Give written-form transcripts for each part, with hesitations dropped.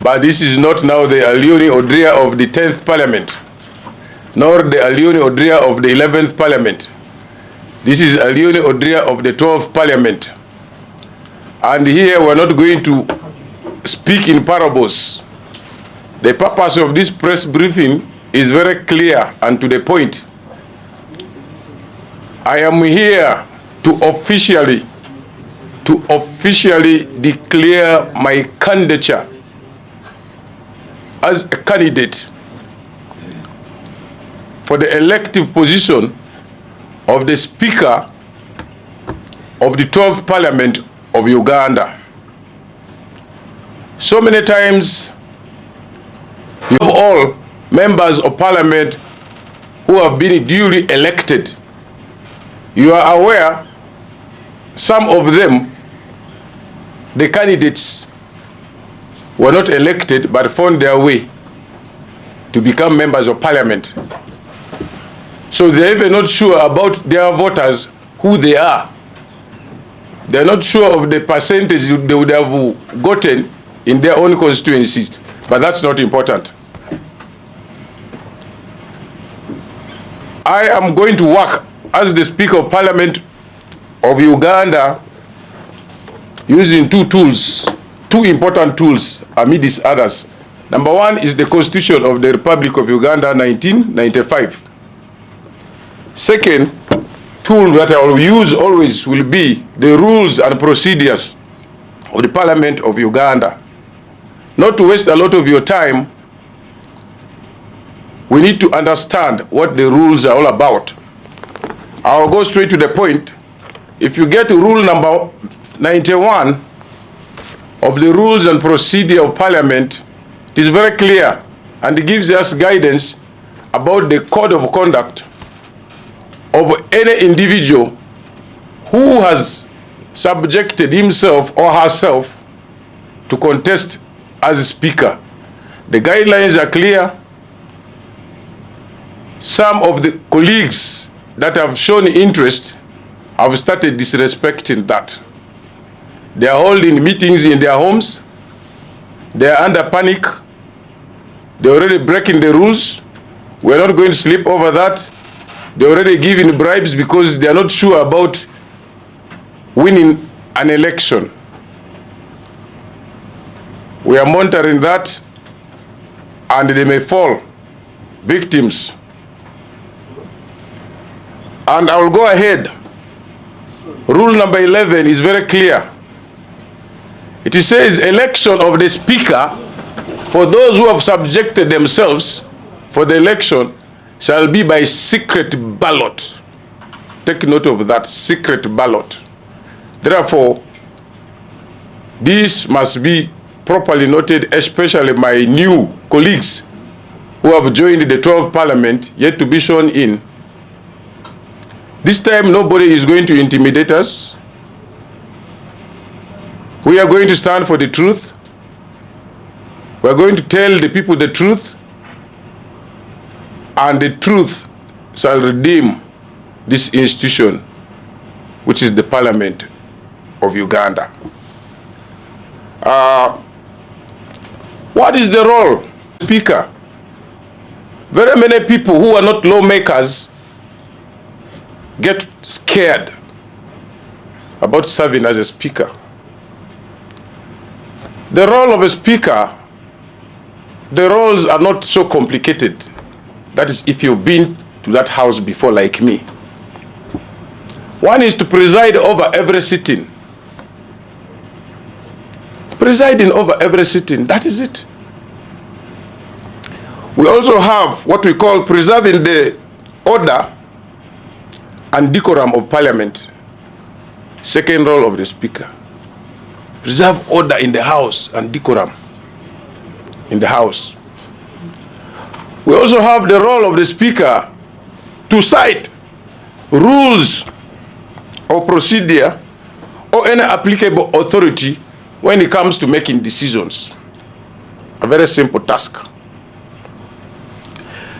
But this is not now the Alioni Odria of the 10th Parliament, nor the Alioni Odria of the 11th Parliament. This is Alioni Odria of the 12th Parliament. And here we're not going to speak in parables. The purpose of this press briefing is very clear and to the point. I am here to officially declare my candidature as a candidate for the elective position of the Speaker of the 12th Parliament of Uganda. So many times, you have all members of Parliament who have been duly elected. You are aware, some of them, the candidates, were not elected but found their way to become members of Parliament. So they're even not sure about their voters, who they are. They're not sure of the percentage they would have gotten in their own constituencies, but that's not important. I am going to work as the Speaker of Parliament of Uganda using two important tools amidst others. Number one is the Constitution of the Republic of Uganda, 1995. Second tool that I will use always will be the rules and procedures of the Parliament of Uganda. Not to waste a lot of your time, we need to understand what the rules are all about. I'll go straight to the point. If you get to rule number 91 of the rules and procedure of Parliament, it is very clear and it gives us guidance about the code of conduct of any individual who has subjected himself or herself to contest as a speaker. The guidelines are clear. Some of the colleagues that have shown interest have started disrespecting that. They are holding meetings in their homes. They are under panic. They're already breaking the rules. We're not going to sleep over that. They're already giving bribes because they are not sure about winning an election. We are monitoring that, and they may fall victims. And I will go ahead. Rule number 11 is very clear. It says election of the Speaker for those who have subjected themselves for the election shall be by secret ballot. Take note of that, secret ballot. Therefore, this must be properly noted, especially my new colleagues who have joined the 12th Parliament, yet to be shown in. This time, nobody is going to intimidate us. We are going to stand for the truth. We are going to tell the people the truth, and the truth shall redeem this institution, which is the Parliament of Uganda. What is the role of the Speaker? Very many people who are not lawmakers get scared about serving as a Speaker. The role of a Speaker, the roles are not so complicated. That is, if you've been to that house before like me. One is to preside over every sitting. Presiding over every sitting, that is it. We also have what we call preserving the order and decorum of Parliament. Second role of the Speaker. Preserve order in the House and decorum in the House. We also have the role of the Speaker to cite rules or procedure or any applicable authority when it comes to making decisions. A very simple task.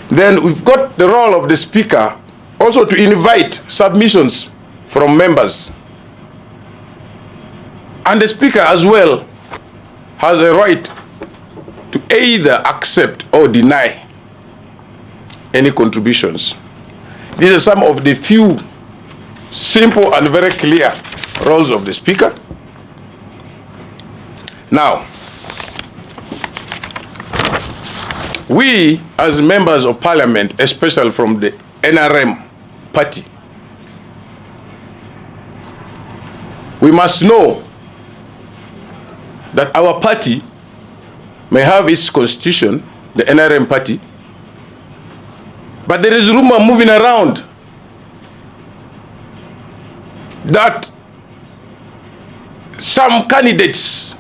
Then we've got the role of the Speaker also to invite submissions from members. And the Speaker as well has a right either accept or deny any contributions. These are some of the few simple and very clear roles of the Speaker. Now, we as members of Parliament, especially from the NRM party, we must know that our party may have its constitution, the NRM party, but there is rumor moving around that some candidates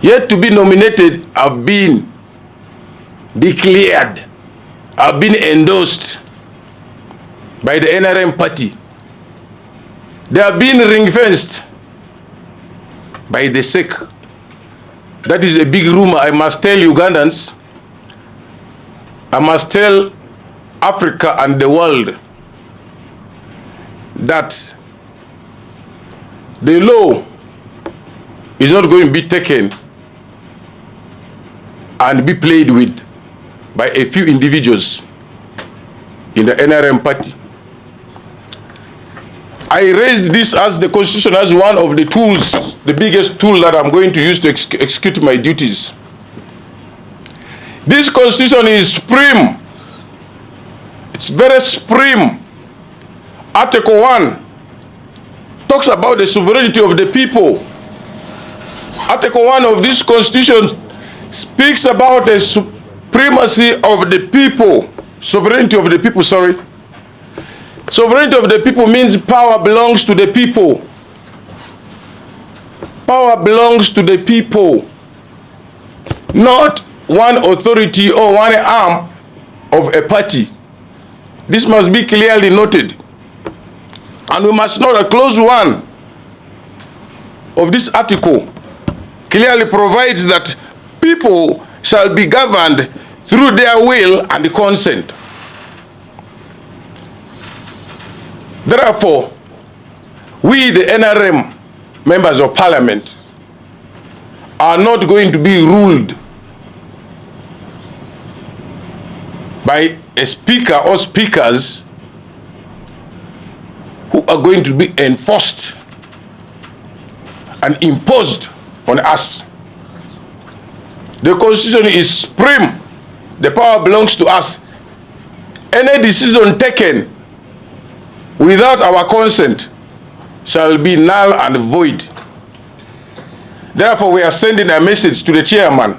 yet to be nominated have been declared, have been endorsed by the NRM party. They have been ring-fenced by the SEC. That is a big rumor. I must tell Ugandans, I must tell Africa and the world that the law is not going to be taken and be played with by a few individuals in the NRM party. I raised this as the Constitution as one of the tools, the biggest tool that I'm going to use to execute my duties. This Constitution is supreme. It's very supreme. Article 1 talks about the sovereignty of the people. Article 1 of this Constitution speaks about the supremacy of the people. Sovereignty of the people, sorry. Sovereignty of the people means power belongs to the people. Power belongs to the people, not one authority or one arm of a party. This must be clearly noted. And we must know that clause 1 of this article clearly provides that people shall be governed through their will and consent. Therefore, we, the NRM members of Parliament, are not going to be ruled by a speaker or speakers who are going to be enforced and imposed on us. The Constitution is supreme. The power belongs to us. Any decision taken without our consent shall be null and void. Therefore, we are sending a message to the chairman,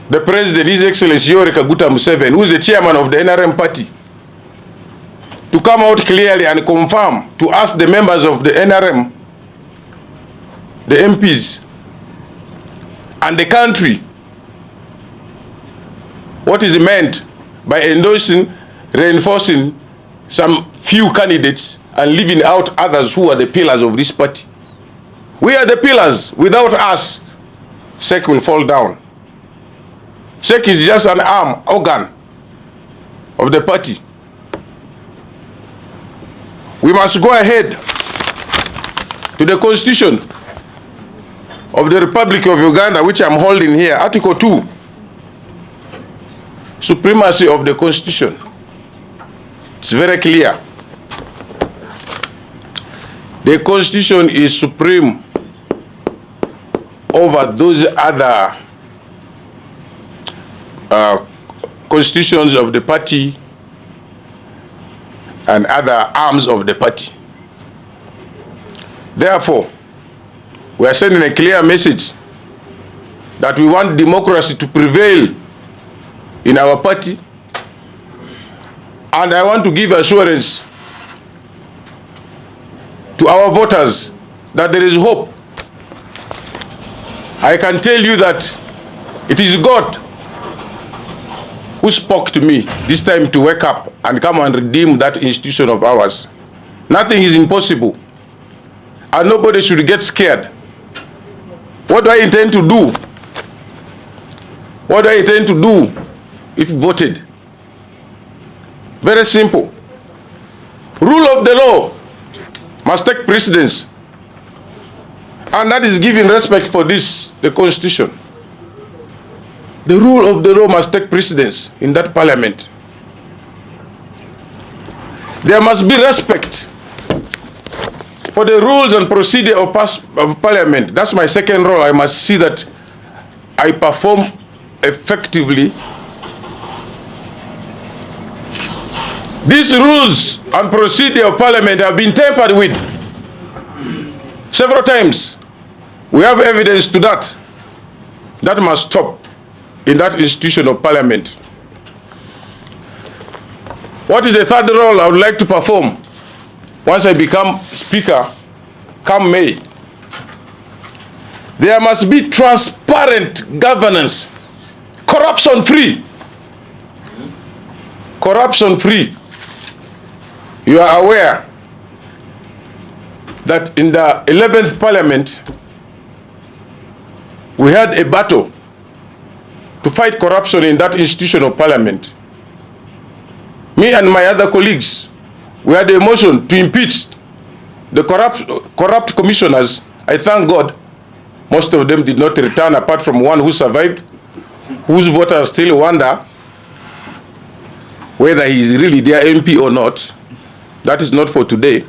the President, His Excellency Yoweri Kaguta Museveni, who is the chairman of the NRM party, to come out clearly and confirm to us, the members of the NRM, the MPs, and the country, what is meant by endorsing, reinforcing some few candidates and leaving out others who are the pillars of this party. We are the pillars. Without us, SEC will fall down. SEC is just an arm, organ of the party. We must go ahead to the Constitution of the Republic of Uganda, which I'm holding here, Article 2, supremacy of the Constitution. It's very clear. The Constitution is supreme over those other constitutions of the party and other arms of the party. Therefore, we are sending a clear message that we want democracy to prevail in our party. And I want to give assurance to our voters that there is hope. I can tell you that it is God who spoke to me this time to wake up and come and redeem that institution of ours. Nothing is impossible. And nobody should get scared. What do I intend to do? What do I intend to do if voted? Very simple. Rule of the law must take precedence. And that is giving respect for this, the Constitution. the rule of the law must take precedence in that parliament. There must be respect for the rules and procedure of parliament. That's my second role. I must see that I perform effectively. These rules and procedure of parliament have been tampered with several times. We have evidence to that. That must stop in that institution of parliament. What is the third role I would like to perform once I become speaker come May? There must be transparent governance, corruption free. Corruption free. You are aware that in the 11th Parliament, we had a battle to fight corruption in that institution of Parliament. Me and my other colleagues, we had a motion to impeach the corrupt commissioners. I thank God most of them did not return, apart from one who survived, whose voters still wonder whether he is really their MP or not. That is not for today.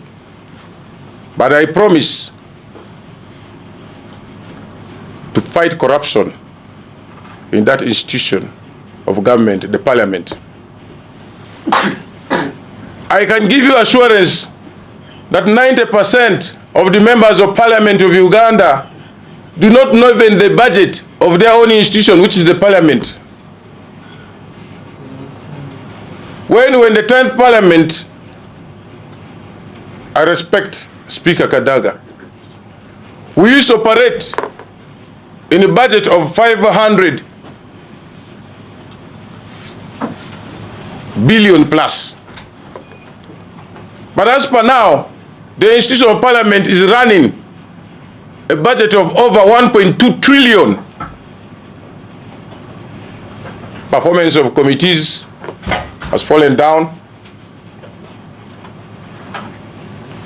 But I promise to fight corruption in that institution of government, the parliament. I can give you assurance that 90% of the members of parliament of Uganda do not know even the budget of their own institution, which is the parliament. When the 10th parliament, I respect Speaker Kadaga, we used to operate in a budget of 500 billion plus. But as per now, the institution of parliament is running a budget of over 1.2 trillion. Performance of committees has fallen down.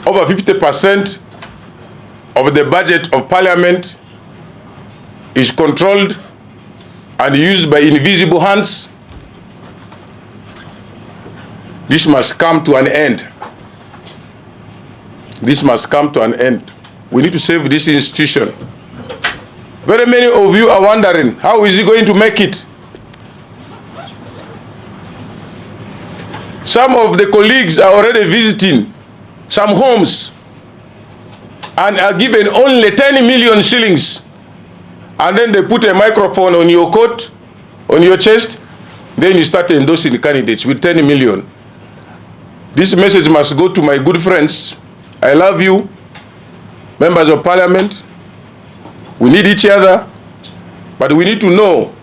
Over 50% of the budget of parliament is controlled and used by invisible hands. This must come to an end. This must come to an end. We need to save this institution. Very many of you are wondering, how is he going to make it? Some of the colleagues are already visiting some homes and are given only 10 million shillings. And then they put a microphone on your coat, on your chest, then you start endorsing candidates with 10 million. This message must go to my good friends. I love you, members of parliament. We need each other, but we need to know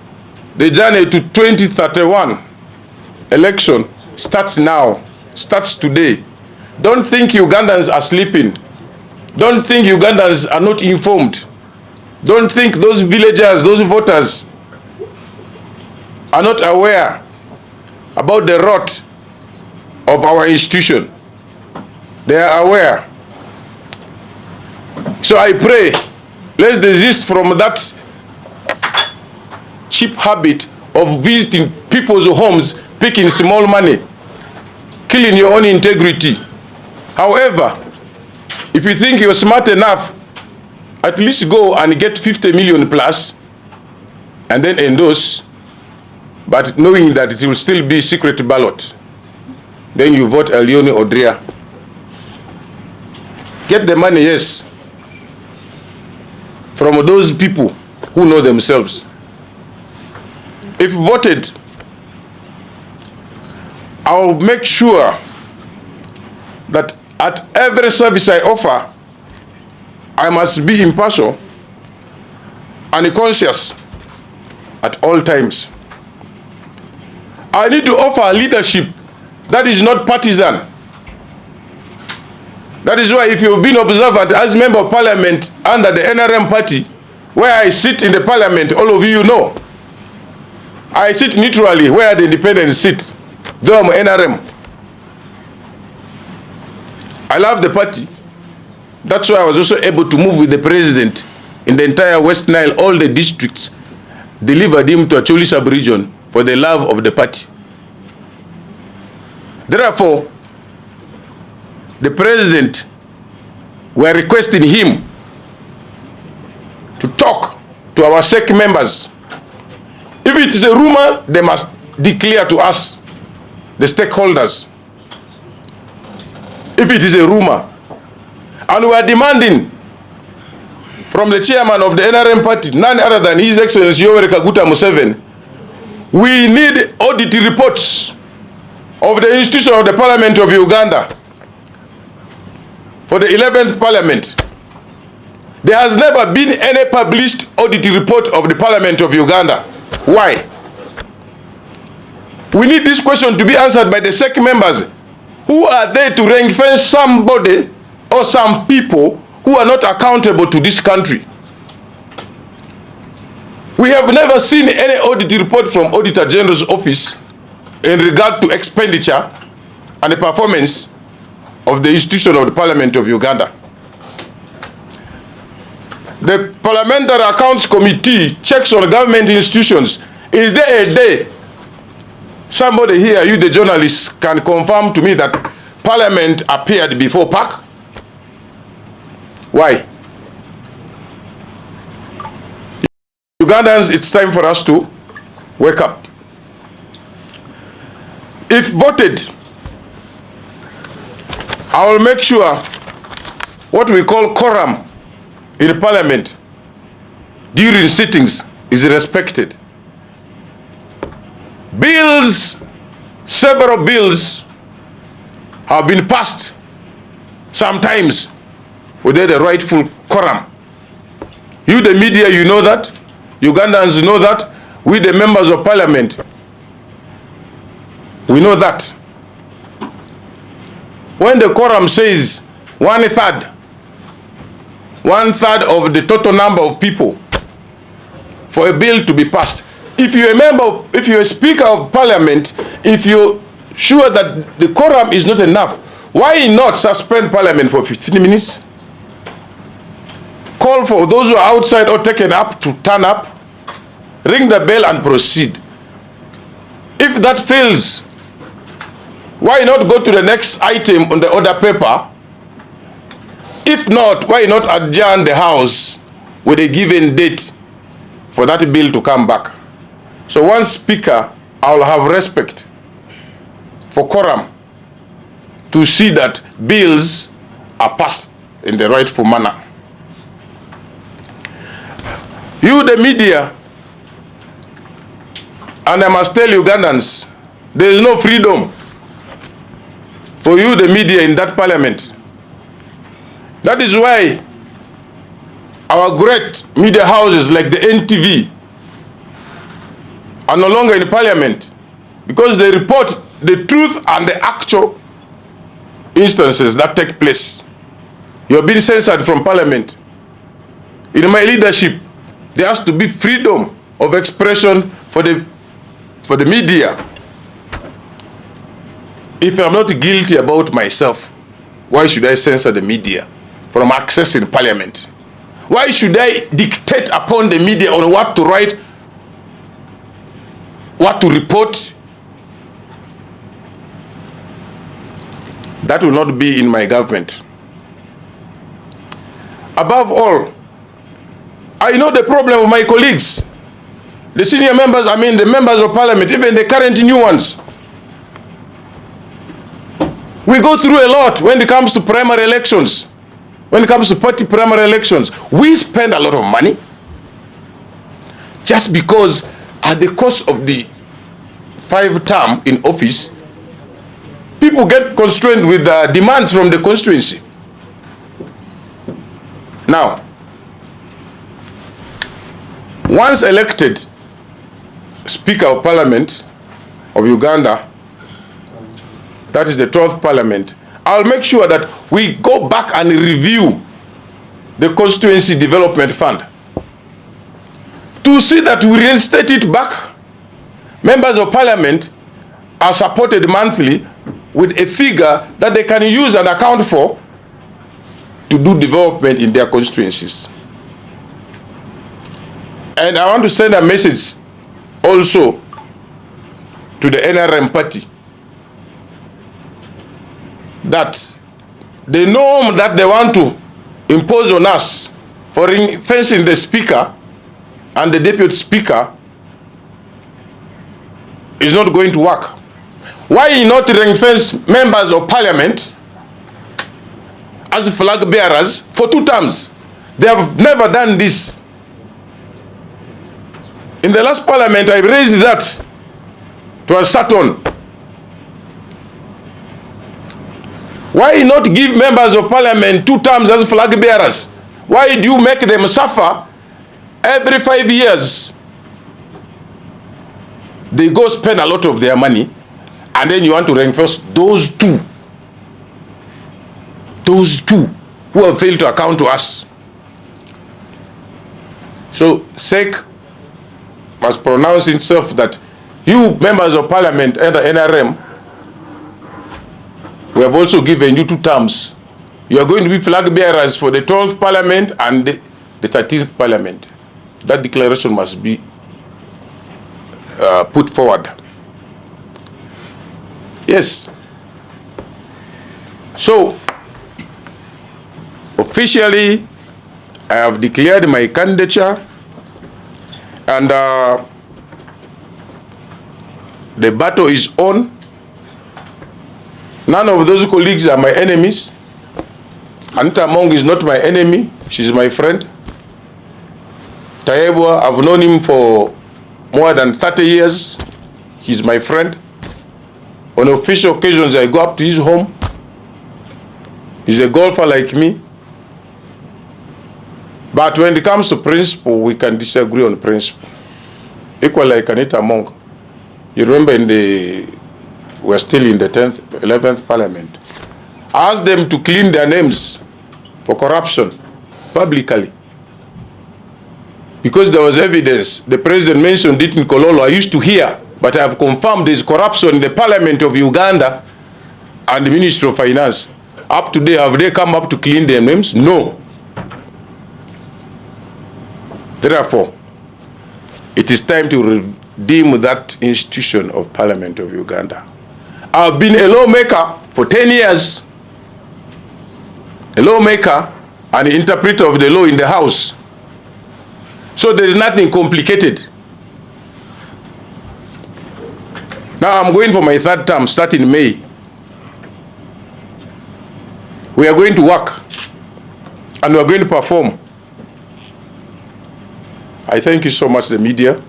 the journey to 2031 election starts now, starts today. Don't think Ugandans are sleeping. Don't think Ugandans are not informed. Don't think those villagers, those voters are not aware about the rot of our institution. They are aware. So I pray, let's desist from that cheap habit of visiting people's homes, picking small money, killing your own integrity. However, if you think you're smart enough, at least go and get 50 million plus and then endorse, but knowing that it will still be secret ballot. Then you vote Alioni or Drea. Get the money, yes, from those people who know themselves. If voted, I'll make sure that at every service I offer, I must be impartial and conscious at all times. I need to offer leadership that is not partisan. That is why if you've been observant as member of parliament under the NRM party, where I sit in the parliament, all of you know, I sit neutrally where the independents sit, though I'm NRM. I love the party. That's why I was also able to move with the president in the entire West Nile, all the districts. delivered him to a Acholi sub-region for the love of the party. Therefore, the president were requesting him to talk to our SEC members. If it is a rumor, they must declare to us, the stakeholders, if it is a rumor. And we are demanding from the chairman of the NRM party, none other than His Excellency Yoweri Kaguta Museveni, we need audit reports of the institution of the Parliament of Uganda for the 11th Parliament. There has never been any published audit report of the Parliament of Uganda. Why? We need this question to be answered by the SEC members. Who are they to rank fence somebody or some people who are not accountable to this country? We have never seen any audit report from Auditor General's office in regard to expenditure and the performance of the institution of the Parliament of Uganda. The Parliamentary Accounts Committee checks on government institutions. Is there a day somebody here, you the journalists, can confirm to me that Parliament appeared before PAC? Why? Ugandans, it's time for us to wake up. If voted, I will make sure what we call quorum in Parliament during sittings is respected. Bills, several bills have been passed sometimes without the rightful quorum. You, the media, you know that. Ugandans know that. We, the members of Parliament, we know that. When the quorum says one-third of the total number of people for a bill to be passed, if you're a member, if you're a Speaker of Parliament, if you're sure that the quorum is not enough, why not suspend Parliament for 15 minutes? Call for those who are outside or taken up to turn up, ring the bell and proceed. If that fails, why not go to the next item on the order paper? If not, why not adjourn the House with a given date for that bill to come back? So one Speaker, I will have respect for quorum to see that bills are passed in the rightful manner. You, the media, and I must tell Ugandans, there is no freedom for you, the media, in that Parliament. That is why our great media houses like the NTV are no longer in Parliament, because they report the truth and the actual instances that take place. You have been censored from Parliament. In my leadership, there has to be freedom of expression for the media. If I'm not guilty about myself, why should I censor the media from accessing Parliament? Why should I dictate upon the media on what to write, what to report? That will not be in my government. Above all, I know the problem of my colleagues, the senior members, the members of Parliament, even the current new ones. We go through a lot when it comes to primary elections. When it comes to party primary elections, we spend a lot of money just because at the cost of the 5 term in office, people get constrained with demands from the constituency. Now, once elected Speaker of Parliament of Uganda, that is the 12th Parliament, I'll make sure that we go back and review the Constituency Development Fund to see that we reinstate it back. Members of Parliament are supported monthly with a figure that they can use and account for to do development in their constituencies. And I want to send a message also to the NRM party that the norm that they want to impose on us for fencing the speaker and the deputy speaker is not going to work. Why not ring-fence members of parliament as flag bearers for 2 terms? They have never done this. In the last parliament, I raised that to sat on. Why not give members of parliament 2 terms as flag bearers? Why do you make them suffer every 5 years? They go spend a lot of their money, and then you want to reinforce those two who have failed to account to us. So SEC must pronounce itself that you members of parliament and the NRM, we have also given you 2 terms. You are going to be flag bearers for the 12th parliament and the 13th parliament. That declaration must be put forward. Yes. So, officially, I have declared my candidature, and the battle is on. None of those colleagues are my enemies. Anita Among is not my enemy. She's my friend. Taebwa, I've known him for more than 30 years. He's my friend. On official occasions, I go up to his home. He's a golfer like me. But when it comes to principle, we can disagree on principle. Equal like Anita Among. You remember we're still in the 10th, 11th parliament. I asked them to clean their names for corruption publicly. Because there was evidence. The president mentioned it in Kololo. I used to hear, but I have confirmed there's corruption in the Parliament of Uganda and the Ministry of Finance. Up to date, have they come up to clean their names? No. Therefore, it is time to redeem that institution of Parliament of Uganda. I've been a lawmaker for 10 years. A lawmaker and interpreter of the law in the House. So there is nothing complicated. Now I'm going for my 3rd term starting May. We are going to work and we are going to perform. I thank you so much, the media.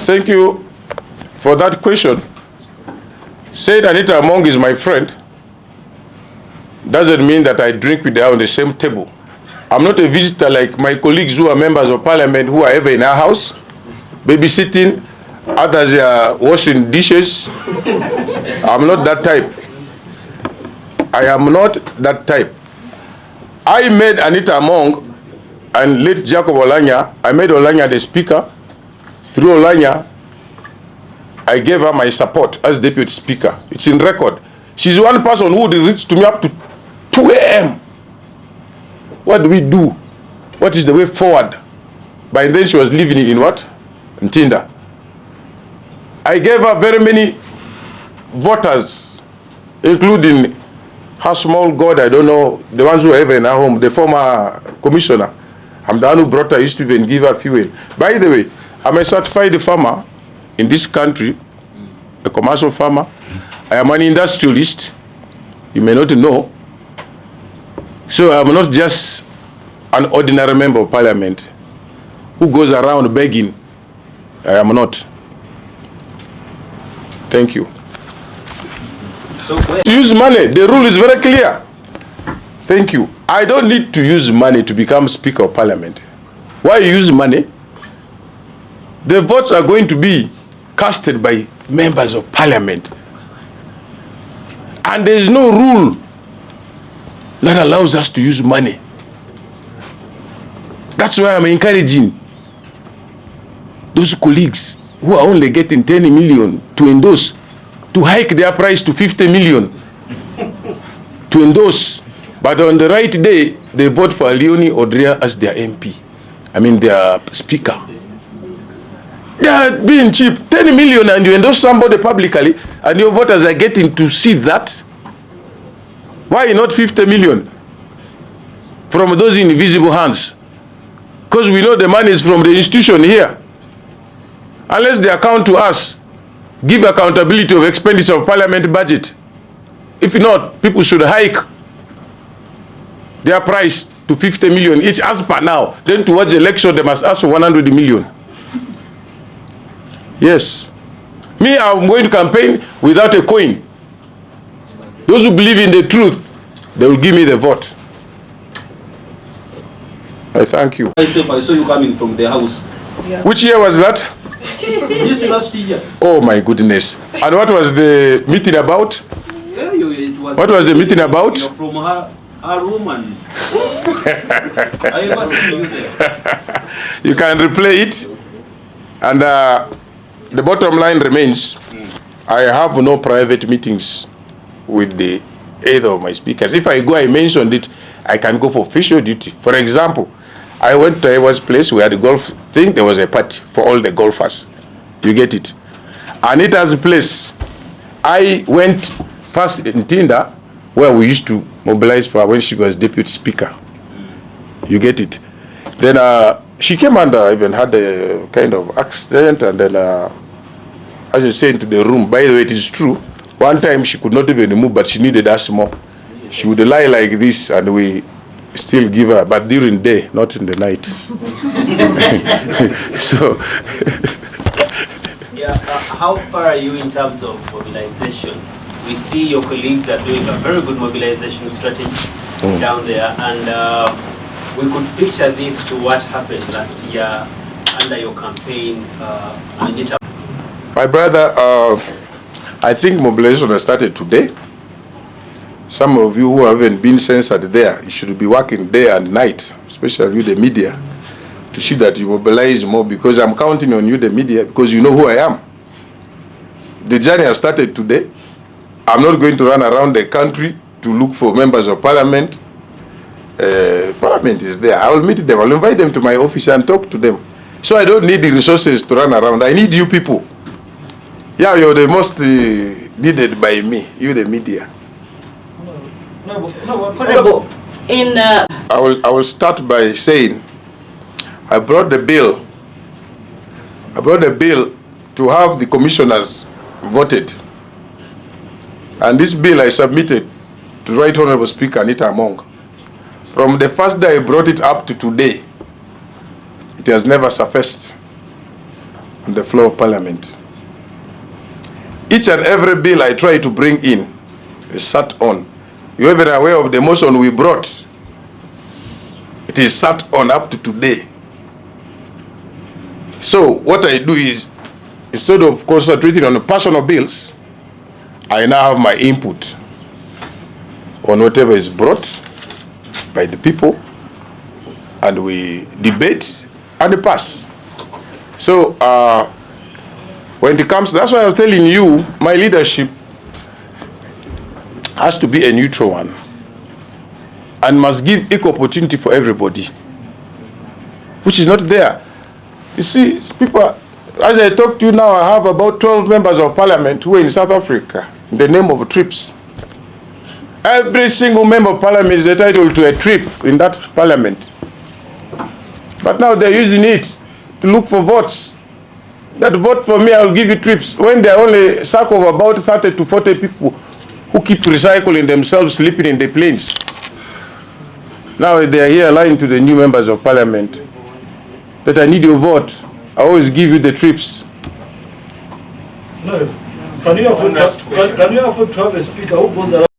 Thank you for that question. Said Anita Among is my friend doesn't mean that I drink with her on the same table. I'm not a visitor like my colleagues who are members of parliament who are ever in our house, babysitting, others are washing dishes. I'm not that type. I am not that type. I made Anita Among and late Jacob Olanya, I made Olanya the speaker. Through Olanya, I gave her my support as deputy speaker. It's in record. She's one person who would reach to me up to 2 a.m. What do we do? What is the way forward? By then she was living in what? In Tinda. I gave her very many voters, including her small god, I don't know, the ones who are ever in her home, the former commissioner. I'm the one who brought her, used to even give her fuel. By the way, I'm a certified farmer in this country, a commercial farmer. I am an industrialist. You may not know. So I'm not just an ordinary member of parliament who goes around begging. I am not. Thank you. So to use money, the rule is very clear. Thank you. I don't need to use money to become Speaker of Parliament. Why use money? The votes are going to be casted by members of Parliament. And there is no rule that allows us to use money. That's why I'm encouraging those colleagues who are only getting 10 million to endorse, to hike their price to 50 million. to endorse. But on the right day, they vote for Alioni Odria as their MP. I mean, their speaker. They are being cheap. 10 million and you endorse somebody publicly and your voters are getting to see that. Why not 50 million from those invisible hands? Because we know the money is from the institution here. Unless they account to us, give accountability of expenditure of parliament budget. If not, people should hike their price to 50 million each as per now. Then towards the election, they must ask for 100 million. Yes. Me, I'm going to campaign without a coin. Those who believe in the truth, they will give me the vote. I thank you. Myself, I saw you coming from the house. Yeah. Which year was that? This last year. Oh my goodness. And what was the meeting about? Yeah, it was. What was the meeting about? You're from her room and I must see you there. You can replay it. And the bottom line remains, I have no private meetings with the either of my speakers. If I go, I mentioned it, I can go for official duty. For example, I went to Eva's place, we had a golf thing, there was a party for all the golfers. You get it? Anita's place, I went first in Tinder, where we used to mobilize for her when she was deputy speaker. You get it? Then she came and even had a kind of accident, and then as I said, into the room. By the way, it is true. One time she could not even move, but she needed us more. She would lie like this, and we still give her, but during the day, not in the night. So. Yeah, how far are you in terms of mobilization? We see your colleagues are doing a very good mobilization strategy down there, and we could picture this to what happened last year under your campaign, Anita. My brother, I think mobilization has started today. Some of you who haven't been censored there, you should be working day and night, especially you, the media, to see that you mobilize more, because I'm counting on you, the media, because you know who I am. The journey has started today. I'm not going to run around the country to look for members of parliament. Parliament is there. I will meet them. I will invite them to my office and talk to them. So I don't need the resources to run around. I need you people. Yeah, you're the most needed by me, you the media. Honorable, I will start by saying I brought the bill. I brought the bill to have the commissioners voted. And this bill I submitted to Right Honorable Speaker Anita Among. From the first day I brought it up to today, it has never surfaced on the floor of Parliament. Each and every bill I try to bring in is sat on. You're even aware of the motion we brought. It is sat on up to today. So what I do is, instead of concentrating on the personal bills, I now have my input on whatever is brought by the people, and we debate and pass. So when it comes, that's why I was telling you, my leadership has to be a neutral one and must give equal opportunity for everybody, which is not there. You see, people, as I talk to you now, I have about 12 members of parliament who are in South Africa in the name of trips. Every single member of parliament is entitled to a trip in that parliament. But now they're using it to look for votes. That vote for me, I'll give you trips. When there are only a circle of about 30 to 40 people who keep recycling themselves, sleeping in the planes. Now they are here lying to the new members of parliament that I need your vote. I always give you the trips. No. Can you afford to have a speaker who goes around?